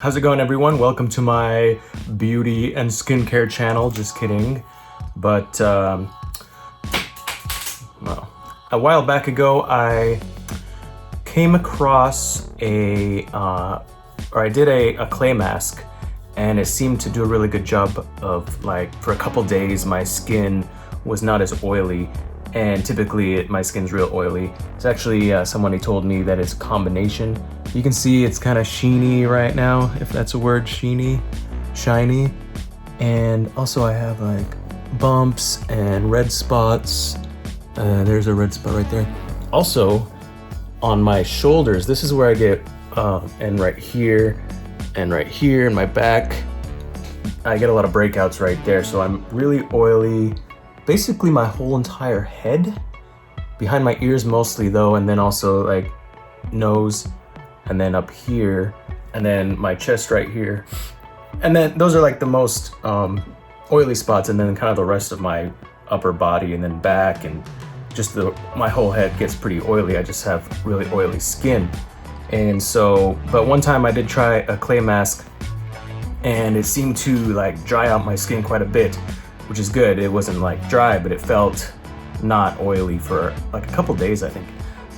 How's it going, everyone? Welcome to my beauty and skincare channel. Just kidding. But well, a while back ago, I came across I did a clay mask, and it seemed to do a really good job of, like, for a couple days, my skin was not as oily. And typically my skin's real oily. It's actually someone who told me that it's a combination. You can see it's kind of sheeny right now, if that's a word, shiny. And also I have like bumps and red spots. There's a red spot right there. Also on my shoulders, this is where I get, and right here in my back, I get a lot of breakouts right there. So I'm really oily. Basically my whole entire head, behind my ears mostly though, and then also like nose, and then up here, and then my chest right here. And then those are like the most oily spots, and then kind of the rest of my upper body and then back, and just my whole head gets pretty oily. I just have really oily skin. And so, but one time I did try a clay mask, and it seemed to like dry out my skin quite a bit, which is good. It wasn't like dry, but it felt not oily for like a couple days, I think.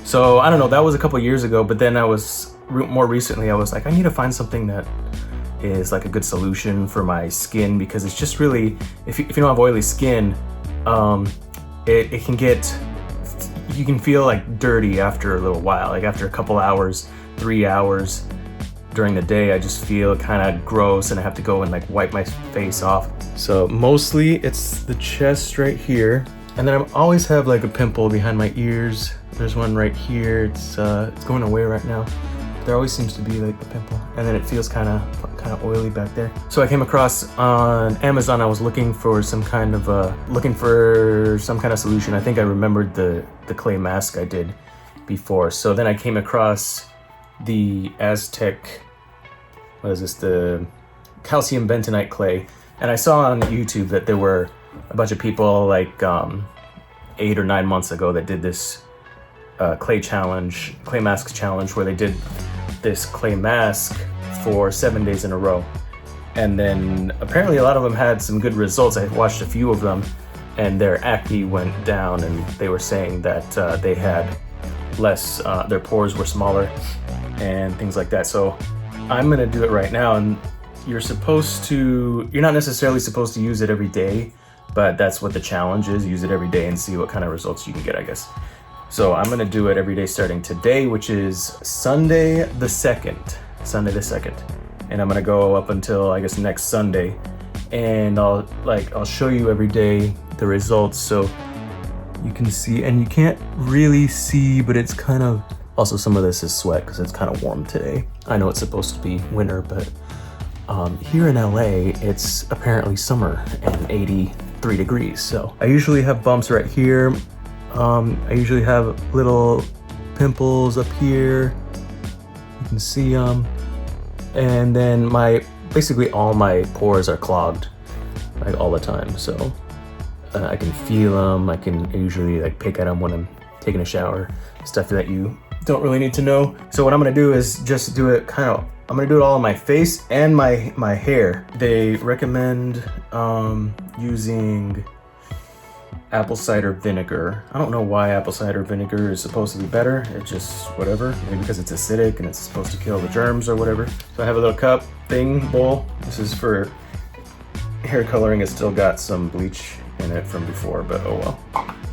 So I don't know, that was a couple years ago, but then more recently, I was like, I need to find something that is like a good solution for my skin, because it's just really, if you don't have oily skin, it can get, you can feel like dirty after a little while, like after a couple hours, 3 hours during the day, I just feel kind of gross, and I have to go and like wipe my face off. So mostly it's the chest right here, and then I always have like a pimple behind my ears. There's one right here. It's going away right now. There always seems to be like a pimple, and then it feels kind of oily back there. So I came across on Amazon. I was looking for some kind of solution. I think I remembered the clay mask I did before. So then I came across the Aztec, the calcium bentonite clay. And I saw on YouTube that there were a bunch of people like 8 or 9 months ago that did this clay mask challenge, where they did this clay mask for 7 days in a row. And then apparently a lot of them had some good results. I watched a few of them, and their acne went down, and they were saying that they had less, their pores were smaller and things like that. So I'm gonna do it right now, and you're not necessarily supposed to use it every day, but that's what the challenge is. Use it every day and see what kind of results you can get, I guess. So I'm gonna do it every day starting today, which is Sunday the 2nd. And I'm gonna go up until, I guess, next Sunday. And I'll show you every day the results, so you can see. And you can't really see, but it's kind of, also some of this is sweat because it's kind of warm today. I know it's supposed to be winter, but here in LA, it's apparently summer and 83 degrees. So I usually have bumps right here. I usually have little pimples up here. You can see them. And then basically all my pores are clogged, like all the time. So I can feel them. I can usually like pick at them when I'm taking a shower, stuff that you don't really need to know. So what I'm gonna do is just do it I'm gonna do it all on my face and my hair. They recommend using apple cider vinegar. I don't know why apple cider vinegar is supposed to be better. It's just whatever. Maybe because it's acidic and it's supposed to kill the germs or whatever. So I have a little bowl. This is for hair coloring. It's still got some bleach in it from before, but oh well.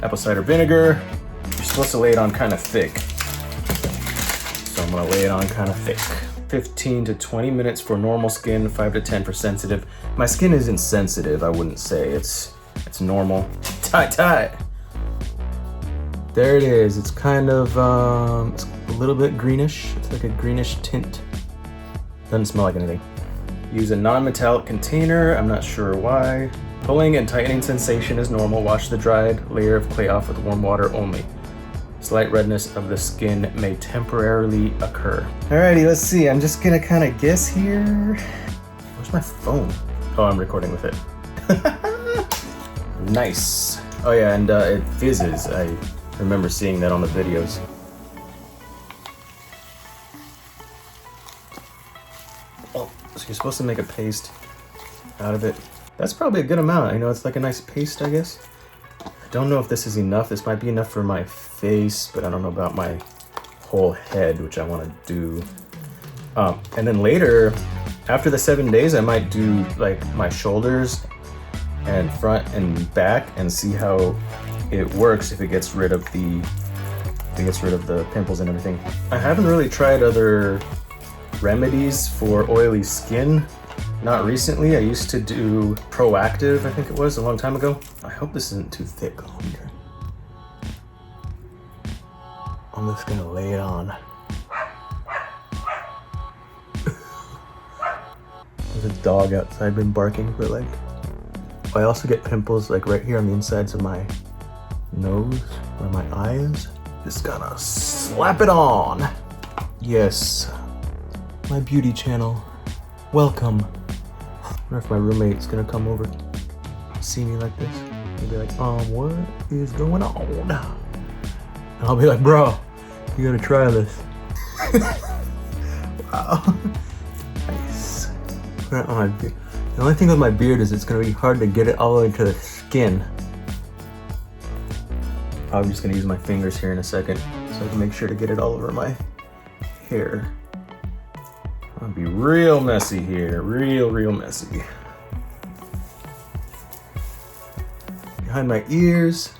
Apple cider vinegar. You're supposed to lay it on kind of thick. So I'm gonna lay it on kind of thick. 15 to 20 minutes for normal skin, 5 to 10 for sensitive. My skin isn't sensitive, I wouldn't say. It's normal. Tight. There it is. It's kind of, it's a little bit greenish. It's like a greenish tint. Doesn't smell like anything. Use a non-metallic container. I'm not sure why. Pulling and tightening sensation is normal. Wash the dried layer of clay off with warm water only. Slight redness of the skin may temporarily occur. Alrighty, let's see. I'm just gonna kind of guess here. Where's my phone? Oh, I'm recording with it. Nice. Oh yeah, and it fizzes. I remember seeing that on the videos. Oh, So you're supposed to make a paste out of it. That's probably a good amount. I know it's like a nice paste, I guess. I don't know if this is enough. This might be enough for my face, but I don't know about my whole head, which I want to do. And then later, after the 7 days, I might do like my shoulders and front and back and see how it works if it gets rid of the pimples and everything. I haven't really tried other remedies for oily skin. Not recently. I used to do Proactive, I think it was, a long time ago. I hope this isn't too thick. I'm just gonna lay it on. There's a dog outside been barking for like... I also get pimples like right here on the insides of my nose, where my eye is. Just gotta slap it on. Yes, my beauty channel. Welcome. I wonder if my roommate's gonna come over, see me like this, and be like, what is going on? And I'll be like, bro, you gotta try this. Wow. Nice. Right on my beard. The only thing with my beard is it's gonna be hard to get it all the way to the skin. I'm just gonna use my fingers here in a second so I can make sure to get it all over my hair. I'll be real messy here, real messy. Behind my ears.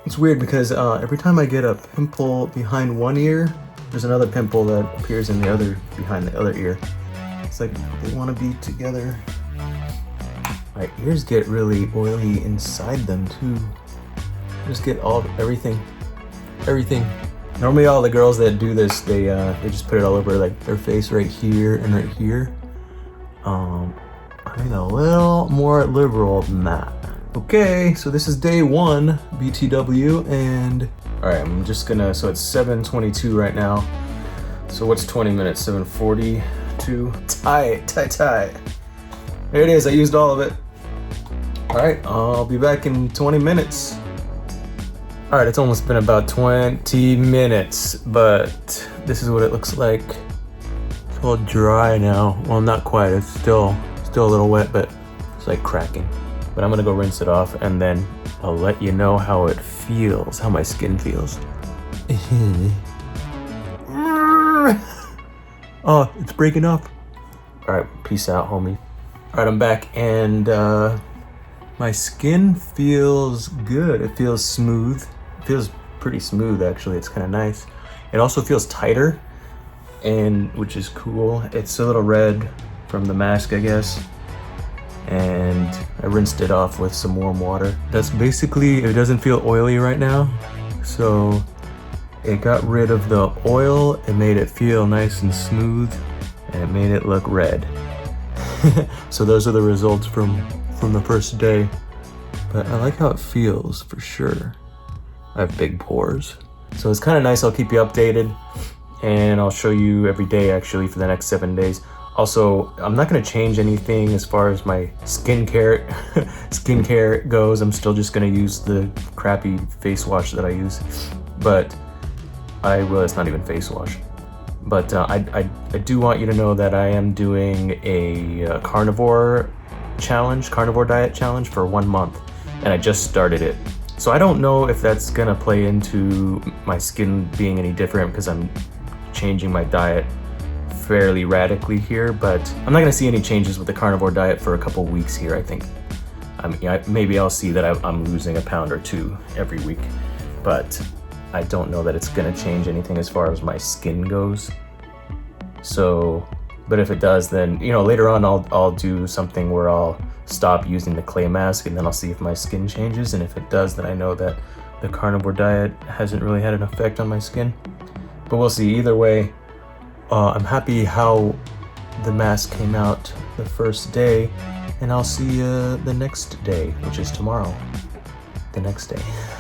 It's weird because every time I get a pimple behind one ear, there's another pimple that appears in the other, behind the other ear. It's like they want to be together. My ears get really oily inside them too. Just get everything. Normally all the girls that do this, they just put it all over like their face right here and right here. I'm a little more liberal than that. Okay, so this is day 1, BTW, and all right, I'm just gonna, so it's 7:22 right now. So what's 20 minutes, 7:42? Tight. There it is, I used all of it. All right, I'll be back in 20 minutes. All right, it's almost been about 20 minutes, but this is what it looks like. It's all dry now. Well, not quite, it's still a little wet, but it's like cracking. But I'm gonna go rinse it off and then I'll let you know how it feels, how my skin feels. Oh, it's breaking up. All right, peace out, homie. All right, I'm back and my skin feels good. It feels smooth. It feels pretty smooth, actually. It's kind of nice. It also feels tighter, and which is cool. It's a little red from the mask, I guess. And I rinsed it off with some warm water. That's basically, it doesn't feel oily right now. So it got rid of the oil. It made it feel nice and smooth, and it made it look red. So those are the results from the first day. But I like how it feels for sure. I have big pores. So it's kind of nice. I'll keep you updated and I'll show you every day actually for the next 7 days. Also, I'm not gonna change anything as far as my skincare goes. I'm still just gonna use the crappy face wash that I use. But well, it's not even face wash. But I do want you to know that I am doing a carnivore diet challenge for 1 month, and I just started it. So I don't know if that's gonna play into my skin being any different because I'm changing my diet fairly radically here, but I'm not gonna see any changes with the carnivore diet for a couple weeks here, I think. I mean, maybe I'll see that I'm losing a pound or 2 every week, but I don't know that it's gonna change anything as far as my skin goes. So, but if it does, then, you know, later on I'll do something where I'll stop using the clay mask and then I'll see if my skin changes, and if it does, then I know that the carnivore diet hasn't really had an effect on my skin. But we'll see. Either way, I'm happy how the mask came out the first day, and I'll see you the next day, which is tomorrow. The next day.